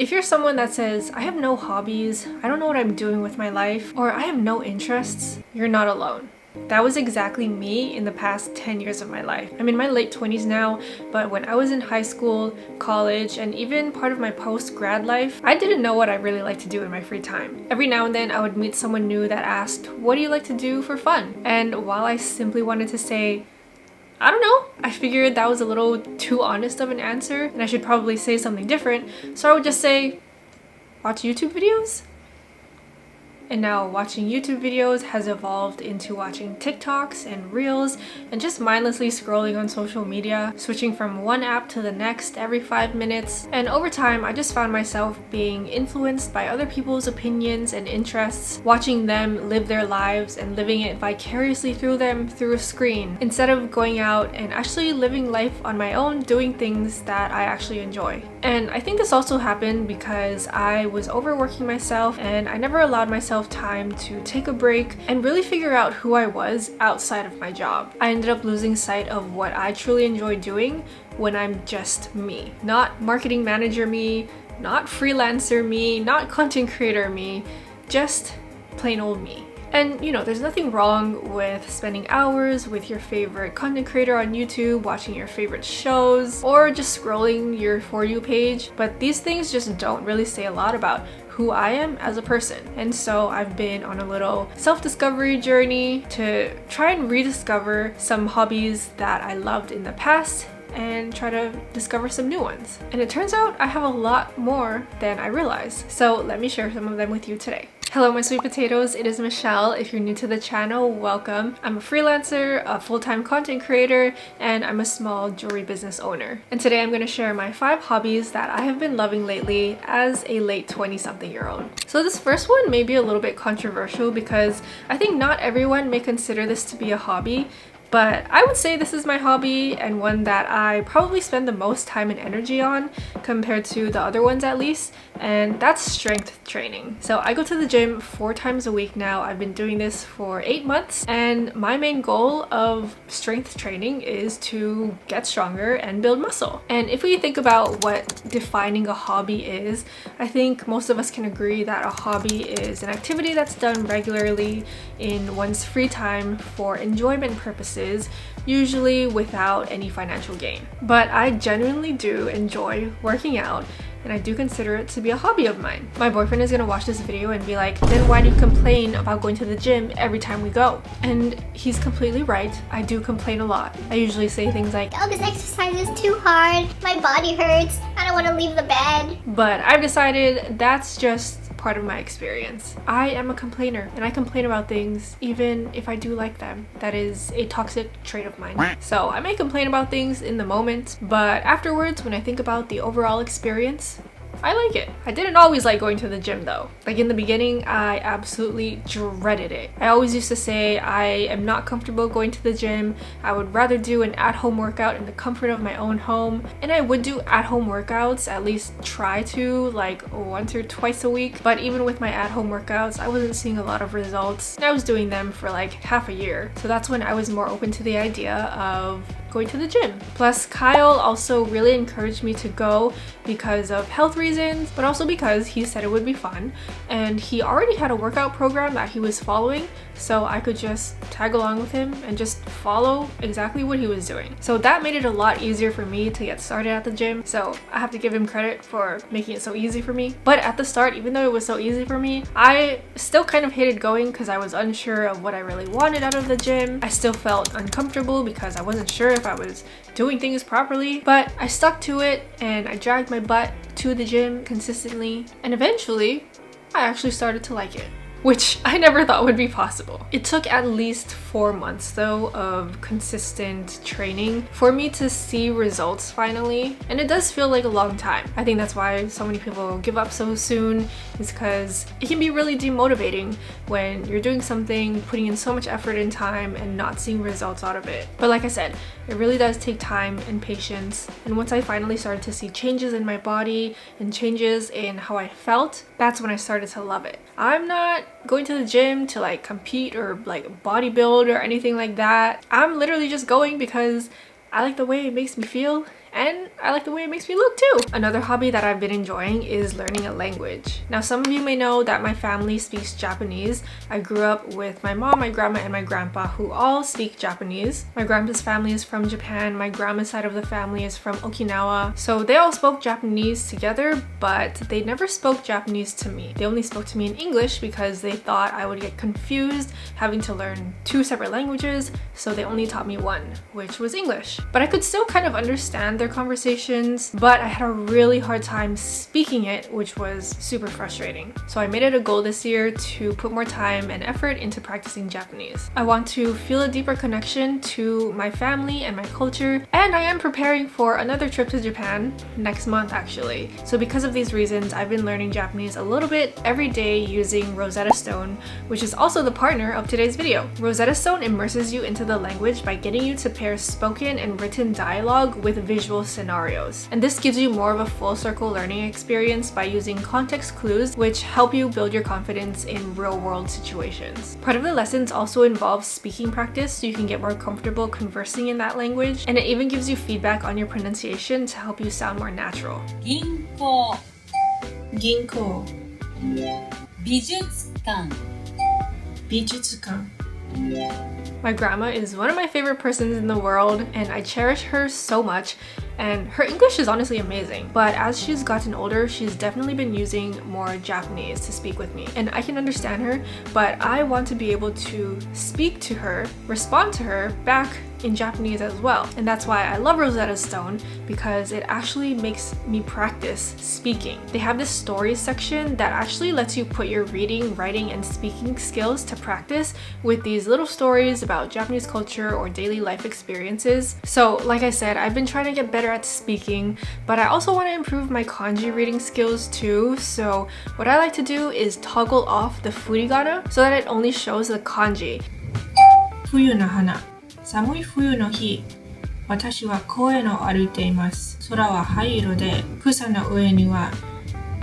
If you're someone that says, I have no hobbies, I don't know what I'm doing with my life, or I have no interests, you're not alone. That was exactly me in the past 10 years of my life. I'm in my late 20s now, but when I was in high school, college, and even part of my post-grad life, I didn't know what I really like to do in my free time. Every now and then I would meet someone new that asked, what do you like to do for fun? And while I simply wanted to say, I don't know, I figured that was a little too honest of an answer and I should probably say something different, so I would just say, watch YouTube videos? And now watching YouTube videos has evolved into watching TikToks and Reels and just mindlessly scrolling on social media, switching from one app to the next every 5 minutes. And over time, I just found myself being influenced by other people's opinions and interests, watching them live their lives and living it vicariously through them through a screen, instead of going out and actually living life on my own, doing things that I actually enjoy. And I think this also happened because I was overworking myself and I never allowed myself time to take a break and really figure out who I was outside of my job. I ended up losing sight of what I truly enjoy doing when I'm just me. Not marketing manager me, not freelancer me, not content creator me, just plain old me. And you know, there's nothing wrong with spending hours with your favorite content creator on YouTube, watching your favorite shows, or just scrolling your For You page, but these things just don't really say a lot about who I am as a person. And so I've been on a little self-discovery journey to try and rediscover some hobbies that I loved in the past and try to discover some new ones. And it turns out I have a lot more than I realized. So let me share some of them with you today. Hello my sweet potatoes, it is Michelle. If you're new to the channel, welcome. I'm a freelancer, a full-time content creator, and I'm a small jewelry business owner. And today I'm going to share my 5 hobbies that I have been loving lately as a late 20-something-year-old. So this first one may be a little bit controversial because I think not everyone may consider this to be a hobby, but I would say this is my hobby and one that I probably spend the most time and energy on compared to the other ones at least, and that's strength training. So I go to the gym 4 times a week now. I've been doing this for 8 months, and my main goal of strength training is to get stronger and build muscle. And if we think about what defining a hobby is, I think most of us can agree that a hobby is an activity that's done regularly in one's free time for enjoyment purposes, usually without any financial gain. But I genuinely do enjoy working out, and I do consider it to be a hobby of mine. My boyfriend is gonna watch this video and be like, then why do you complain about going to the gym every time we go? And he's completely right. I do complain a lot. I usually say things like, oh, this exercise is too hard, my body hurts, I don't want to leave the bed. But I've decided that's just part of my experience. I am a complainer and I complain about things even if I do like them. That is a toxic trait of mine. So I may complain about things in the moment, but afterwards, when I think about the overall experience, I like it. I didn't always like going to the gym though. Like in the beginning, I absolutely dreaded it. I always used to say I am not comfortable going to the gym. I would rather do an at-home workout in the comfort of my own home. And I would do at-home workouts, at least try to, like once or twice a week. But even with my at-home workouts, I wasn't seeing a lot of results. And I was doing them for like half a year. So that's when I was more open to the idea of going to the gym. Plus, Kyle also really encouraged me to go because of health reasons, but also because he said it would be fun. And he already had a workout program that he was following, so I could just tag along with him and just follow exactly what he was doing. So that made it a lot easier for me to get started at the gym. So I have to give him credit for making it so easy for me. But at the start, even though it was so easy for me, I still kind of hated going because I was unsure of what I really wanted out of the gym. I still felt uncomfortable because I wasn't sure if I was doing things properly, but I stuck to it and I dragged my butt to the gym consistently, and eventually I actually started to like it, which I never thought would be possible. It took at least 4 months though of consistent training for me to see results finally, and it does feel like a long time. I think that's why so many people give up so soon, is because it can be really demotivating when you're doing something, putting in so much effort and time and not seeing results out of it. But like I said, it really does take time and patience, and once I finally started to see changes in my body and changes in how I felt, that's when I started to love it. I'm not going to the gym to like compete or like bodybuild or anything like that. I'm literally just going because I like the way it makes me feel and I like the way it makes me look too. Another hobby that I've been enjoying is learning a language. Now, some of you may know that my family speaks Japanese. I grew up with my mom, my grandma, and my grandpa who all speak Japanese. My grandpa's family is from Japan. My grandma's side of the family is from Okinawa. So they all spoke Japanese together, but they never spoke Japanese to me. They only spoke to me in English because they thought I would get confused having to learn two separate languages, so they only taught me one, which was English. But I could still kind of understand their conversations, but I had a really hard time speaking it, which was super frustrating. So I made it a goal this year to put more time and effort into practicing Japanese. I want to feel a deeper connection to my family and my culture, and I am preparing for another trip to Japan next month actually. So because of these reasons, I've been learning Japanese a little bit every day using Rosetta Stone, which is also the partner of today's video. Rosetta Stone immerses you into the language by getting you to pair spoken and written dialogue with visual scenarios. And this gives you more of a full circle learning experience by using context clues, which help you build your confidence in real world situations. Part of the lessons also involves speaking practice so you can get more comfortable conversing in that language, and it even gives you feedback on your pronunciation to help you sound more natural. 銀行 Ginko, 美術館 Bijutsukan. My grandma is one of my favorite persons in the world, and I cherish her so much. And her English is honestly amazing, but as she's gotten older, she's definitely been using more Japanese to speak with me. And I can understand her, but I want to be able to speak to her, respond to her back in Japanese as well. And that's why I love Rosetta Stone, because it actually makes me practice speaking. They have this stories section that actually lets you put your reading, writing, and speaking skills to practice with these little stories about Japanese culture or daily life experiences. So like I said, I've been trying to get better at speaking, but I also want to improve my kanji reading skills too. So what I like to do is toggle off the furigana so that it only shows the kanji. 冬の花、寒い冬の日、私は公園を歩いています。空は灰色で、草の上には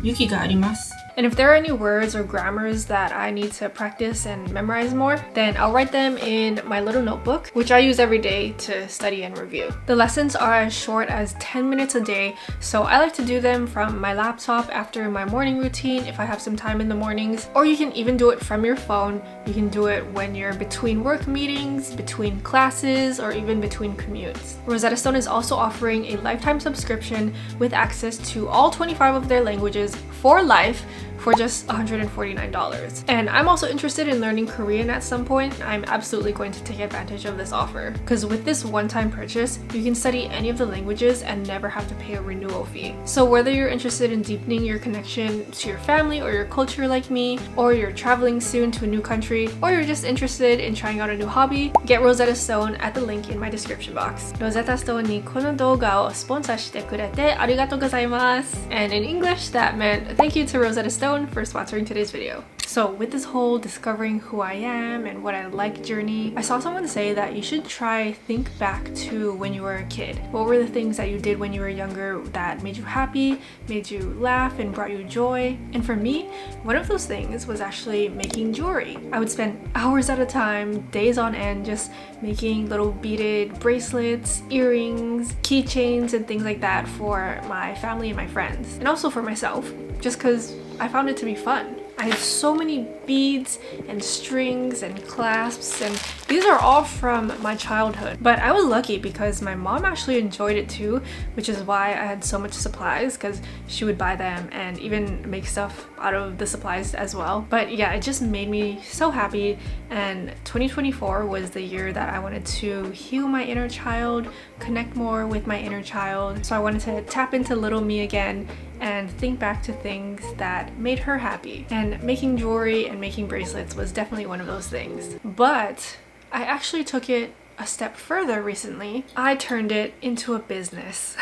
雪があります。 And if there are any words or grammars that I need to practice and memorize more, then I'll write them in my little notebook, which I use every day to study and review. The lessons are as short as 10 minutes a day, so I like to do them from my laptop after my morning routine if I have some time in the mornings, or you can even do it from your phone. You can do it when you're between work meetings, between classes, or even between commutes. Rosetta Stone is also offering a lifetime subscription with access to all 25 of their languages for life for just $149. And I'm also interested in learning Korean at some point. I'm absolutely going to take advantage of this offer, because with this one-time purchase, you can study any of the languages and never have to pay a renewal fee. So whether you're interested in deepening your connection to your family or your culture like me, or you're traveling soon to a new country, or you're just interested in trying out a new hobby, get Rosetta Stone at the link in my description box. Rosetta Stone にこの動画をスポンサーしてくれてありがとうございます。And in English, that meant thank you to Rosetta Stone for sponsoring today's video. So with this whole discovering who I am and what I like journey, I saw someone say that you should think back to when you were a kid. What were the things that you did when you were younger that made you happy, made you laugh, and brought you joy? And for me, one of those things was actually making jewelry. I would spend hours at a time, days on end, just making little beaded bracelets, earrings, keychains, and things like that for my family and my friends. And also for myself, just because I found it to be fun. I had so many beads and strings and clasps, and these are all from my childhood. But I was lucky because my mom actually enjoyed it too, which is why I had so much supplies, because she would buy them and even make stuff out of the supplies as well. But yeah, it just made me so happy, and 2024 was the year that I wanted to heal my inner child, connect more with my inner child. So I wanted to tap into little me again and think back to things that made her happy. And making jewelry and making bracelets was definitely one of those things. But I actually took it a step further recently. I turned it into a business.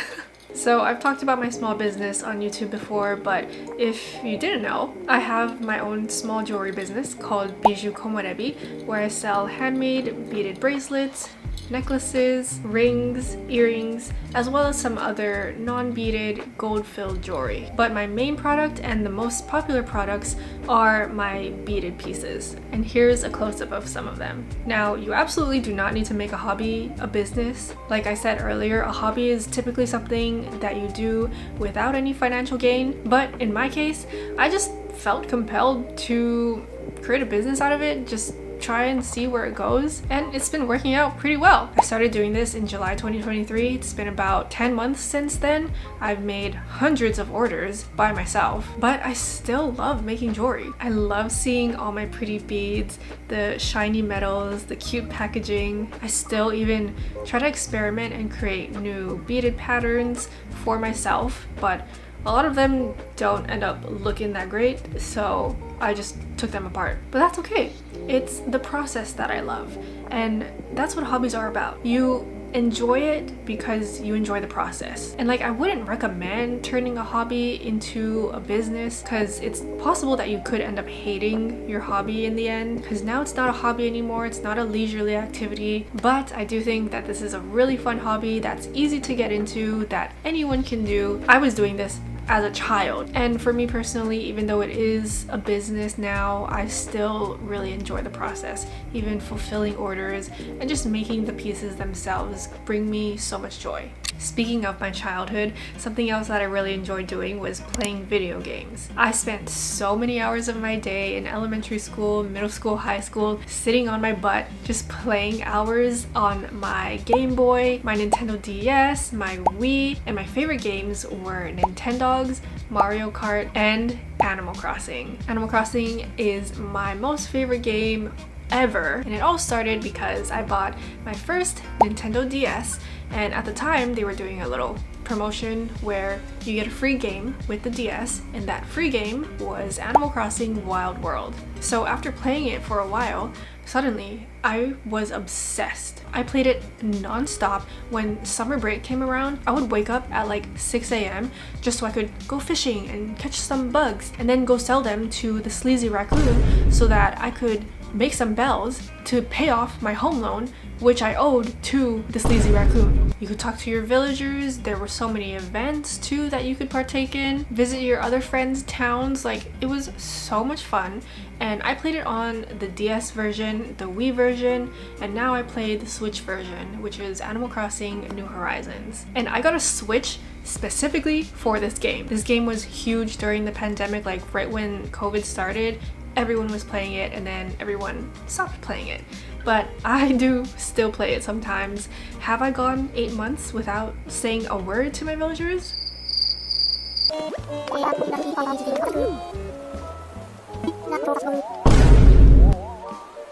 So I've talked about my small business on YouTube before, but if you didn't know, I have my own small jewelry business called Bijou Komorebi, where I sell handmade beaded bracelets, necklaces, rings, earrings, as well as some other non-beaded gold-filled jewelry. But my main product and the most popular products are my beaded pieces. And here's a close-up of some of them. Now, you absolutely do not need to make a hobby a business. Like I said earlier, a hobby is typically something that you do without any financial gain. But in my case, I just felt compelled to create a business out of it, just try and see where it goes, and it's been working out pretty well. I started doing this in July 2023. It's been about 10 months since then. I've made hundreds of orders by myself, but I still love making jewelry. I love seeing all my pretty beads, the shiny metals, the cute packaging. I still even try to experiment and create new beaded patterns for myself, but a lot of them don't end up looking that great, so I just took them apart. But that's okay. It's the process that I love, and that's what hobbies are about. You enjoy it because you enjoy the process. And like, I wouldn't recommend turning a hobby into a business, because it's possible that you could end up hating your hobby in the end, because now it's not a hobby anymore, it's not a leisurely activity. But I do think that this is a really fun hobby that's easy to get into, that anyone can do. I was doing this as a child, and for me personally, even though it is a business now, I still really enjoy the process. Even fulfilling orders and just making the pieces themselves bring me so much joy. Speaking of my childhood, something else that I really enjoyed doing was playing video games. I spent so many hours of my day in elementary school, middle school, high school, sitting on my butt, just playing hours on my Game Boy, my Nintendo DS, my Wii, and my favorite games were Nintendogs, Mario Kart, and Animal Crossing. Animal Crossing is my most favorite game ever, and it all started because I bought my first Nintendo DS, and at the time they were doing a little promotion where you get a free game with the DS, and that free game was Animal Crossing Wild World. So after playing it for a while, suddenly I was obsessed. I played it non-stop. When summer break came around, I would wake up at like 6 a.m. just so I could go fishing and catch some bugs, and then go sell them to the sleazy raccoon so that I could make some bells to pay off my home loan, which I owed to the sleazy raccoon. You could talk to your villagers. There were so many events too that you could partake in. Visit your other friends' towns. Like, it was so much fun. And I played it on the DS version, the Wii version, and now I play the Switch version, which is Animal Crossing New Horizons. And I got a Switch specifically for this game. This game was huge during the pandemic, like right when COVID started. Everyone was playing it, and then everyone stopped playing it. But I do still play it sometimes. Have I gone 8 months without saying a word to my villagers?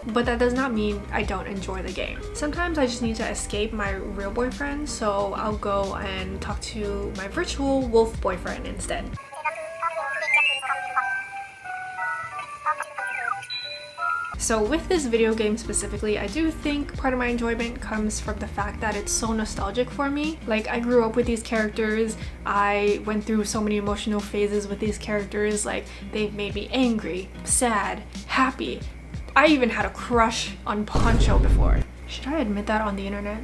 But that does not mean I don't enjoy the game. Sometimes I just need to escape my real boyfriend, so I'll go and talk to my virtual wolf boyfriend instead. So with this video game specifically, I do think part of my enjoyment comes from the fact that it's so nostalgic for me. Like, I grew up with these characters, I went through so many emotional phases with these characters. Like, they've made me angry, sad, happy. I even had a crush on Poncho before. Should I admit that on the internet?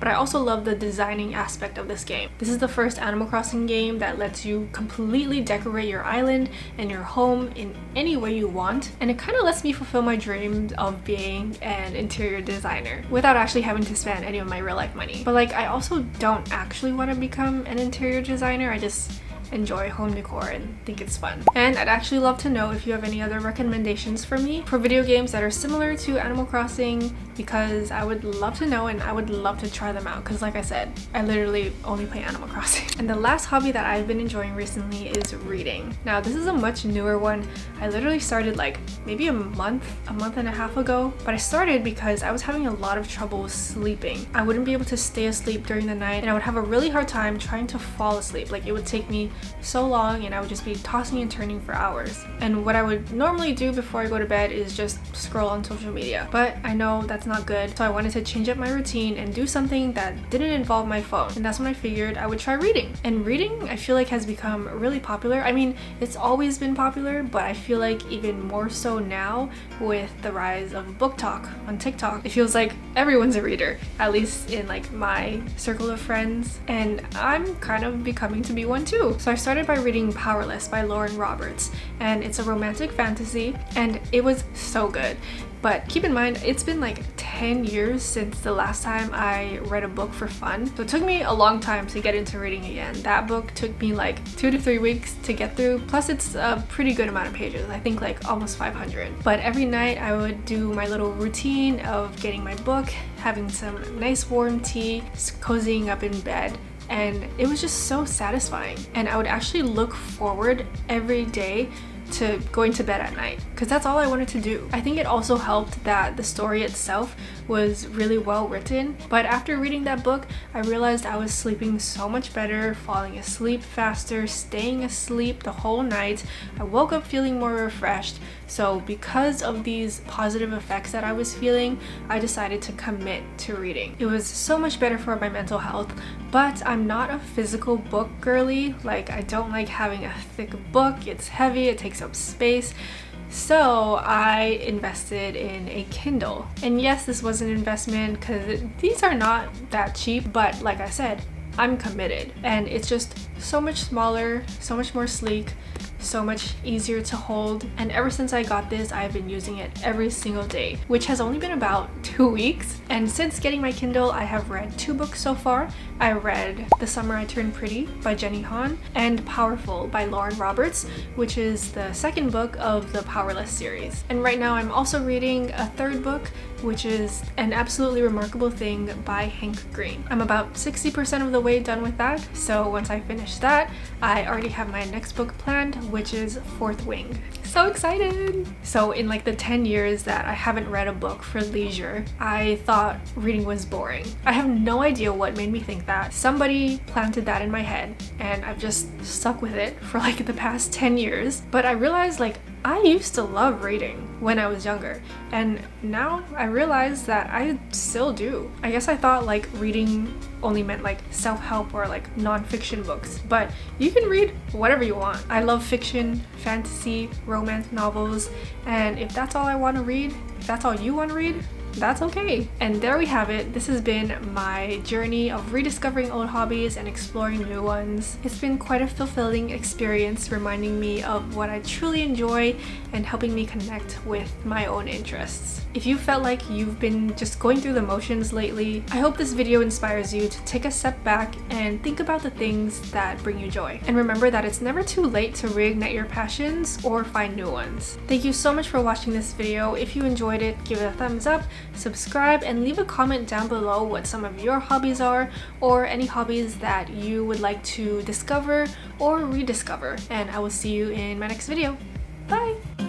But I also love the designing aspect of this game. This is the first Animal Crossing game that lets you completely decorate your island and your home in any way you want, and it kind of lets me fulfill my dreams of being an interior designer without actually having to spend any of my real life money. But like, I also don't actually want to become an interior designer. I just enjoy home decor and think it's fun. And I'd actually love to know if you have any other recommendations for me for video games that are similar to Animal Crossing, because I would love to know and I would love to try them out, because like I said, I literally only play Animal Crossing. And the last hobby that I've been enjoying recently is reading. Now, this is a much newer one. I literally started like maybe a month and a half ago, but I started because I was having a lot of trouble sleeping. I wouldn't be able to stay asleep during the night, and I would have a really hard time trying to fall asleep. Like, it would take me so long and I would just be tossing and turning for hours. And what I would normally do before I go to bed is just scroll on social media. But I know that's not good, so I wanted to change up my routine and do something that didn't involve my phone. And that's when I figured I would try reading. And reading, I feel like, has become really popular. I mean, it's always been popular, but I feel like even more so now with the rise of book talk on TikTok. It feels like everyone's a reader, at least in like my circle of friends, and I'm kind of becoming to be one too. So I started by reading Powerless by Lauren Roberts, and it's a romantic fantasy, and it was so good. But keep in mind, it's been like 10 years since the last time I read a book for fun. So it took me a long time to get into reading again. That book took me like 2 to 3 weeks to get through. Plus it's a pretty good amount of pages. I think like almost 500. But every night I would do my little routine of getting my book, having some nice warm tea, cozying up in bed. And it was just so satisfying. And I would actually look forward every day to going to bed at night, because that's all I wanted to do. I think it also helped that the story itself was really well written, but after reading that book, I realized I was sleeping so much better, falling asleep faster, staying asleep the whole night. I woke up feeling more refreshed. So because of these positive effects that I was feeling, I decided to commit to reading. It was so much better for my mental health, but I'm not a physical book girly. Like, I don't like having a thick book. It's heavy, it takes up space. So I invested in a Kindle. And yes, this was an investment because these are not that cheap, but like I said, I'm committed. And it's just so much smaller, so much more sleek, so much easier to hold. And ever since I got this, I've been using it every single day, which has only been about 2 weeks. And since getting my Kindle, I have read 2 books so far. I read The Summer I Turned Pretty by Jenny Han and Powerful by Lauren Roberts, which is the second book of the Powerless series. And right now I'm also reading a third book, which is An Absolutely Remarkable Thing by Hank Green. I'm about 60% of the way done with that, so once I finish that, I already have my next book planned, which is Fourth Wing. So excited! So in like the 10 years that I haven't read a book for leisure, I thought reading was boring. I have no idea what made me think that. Somebody planted that in my head, and I've just stuck with it for like the past 10 years. But I realized like I used to love reading when I was younger, and now I realize that I still do. I guess I thought like reading only meant like self-help or like non-fiction books, but you can read whatever you want. I love fiction, fantasy, romance novels, and if that's all I want to read, if that's all you want to read, that's okay. And there we have it. This has been my journey of rediscovering old hobbies and exploring new ones. It's been quite a fulfilling experience, reminding me of what I truly enjoy and helping me connect with my own interests. If you felt like you've been just going through the motions lately, I hope this video inspires you to take a step back and think about the things that bring you joy. And remember that it's never too late to reignite your passions or find new ones. Thank you so much for watching this video. If you enjoyed it, give it a thumbs up, subscribe, and leave a comment down below what some of your hobbies are, or any hobbies that you would like to discover or rediscover. And I will see you in my next video. Bye!